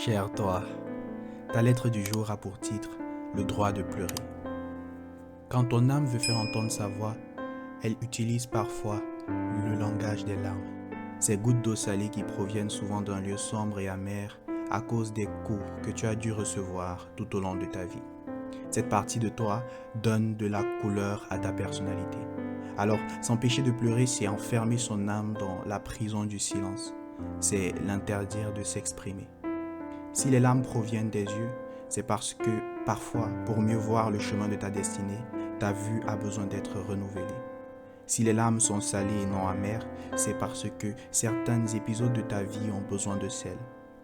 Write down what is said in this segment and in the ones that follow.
Cher toi, ta lettre du jour a pour titre « Le droit de pleurer ». Quand ton âme veut faire entendre sa voix, elle utilise parfois le langage des larmes. Ces gouttes d'eau salée qui proviennent souvent d'un lieu sombre et amer à cause des coups que tu as dû recevoir tout au long de ta vie. Cette partie de toi donne de la couleur à ta personnalité. Alors, s'empêcher de pleurer, c'est enfermer son âme dans la prison du silence. C'est l'interdire de s'exprimer. Si les larmes proviennent des yeux, c'est parce que, parfois, pour mieux voir le chemin de ta destinée, ta vue a besoin d'être renouvelée. Si les larmes sont salées et non amères, c'est parce que certains épisodes de ta vie ont besoin de sel.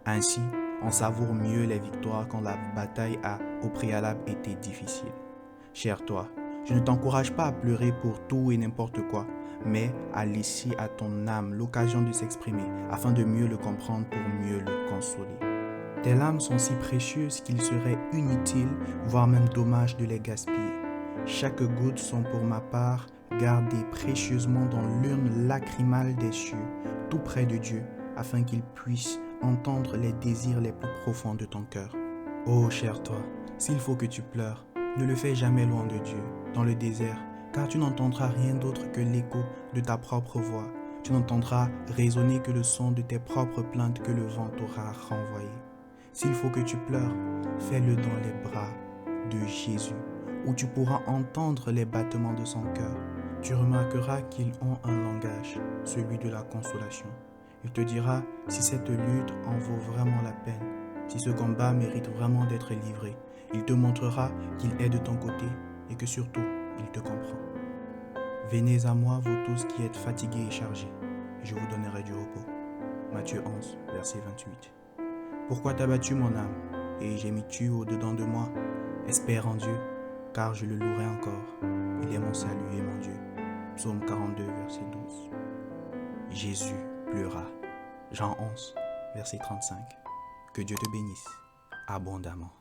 Ainsi, on savoure mieux les victoires quand la bataille a, au préalable, été difficile. Cher toi, je ne t'encourage pas à pleurer pour tout et n'importe quoi, mais à laisser à ton âme l'occasion de s'exprimer afin de mieux le comprendre pour mieux le consoler. Tes larmes sont si précieuses qu'il serait inutile, voire même dommage de les gaspiller. Chaque goutte sont pour ma part gardées précieusement dans l'urne lacrymale des cieux, tout près de Dieu, afin qu'il puisse entendre les désirs les plus profonds de ton cœur. Oh cher toi, s'il faut que tu pleures, ne le fais jamais loin de Dieu, dans le désert, car tu n'entendras rien d'autre que l'écho de ta propre voix. Tu n'entendras résonner que le son de tes propres plaintes que le vent t'aura renvoyé. S'il faut que tu pleures, fais-le dans les bras de Jésus, où tu pourras entendre les battements de son cœur. Tu remarqueras qu'ils ont un langage, celui de la consolation. Il te dira si cette lutte en vaut vraiment la peine, si ce combat mérite vraiment d'être livré. Il te montrera qu'il est de ton côté et que surtout, il te comprend. Venez à moi, vous tous qui êtes fatigués et chargés, et je vous donnerai du repos. Matthieu 11, verset 28. Pourquoi t'as battu mon âme, et gémis-tu au-dedans de moi? Espère en Dieu, car je le louerai encore. Il est mon salut et mon Dieu. Psaume 42, verset 12. Jésus pleura. Jean 11, verset 35. Que Dieu te bénisse abondamment.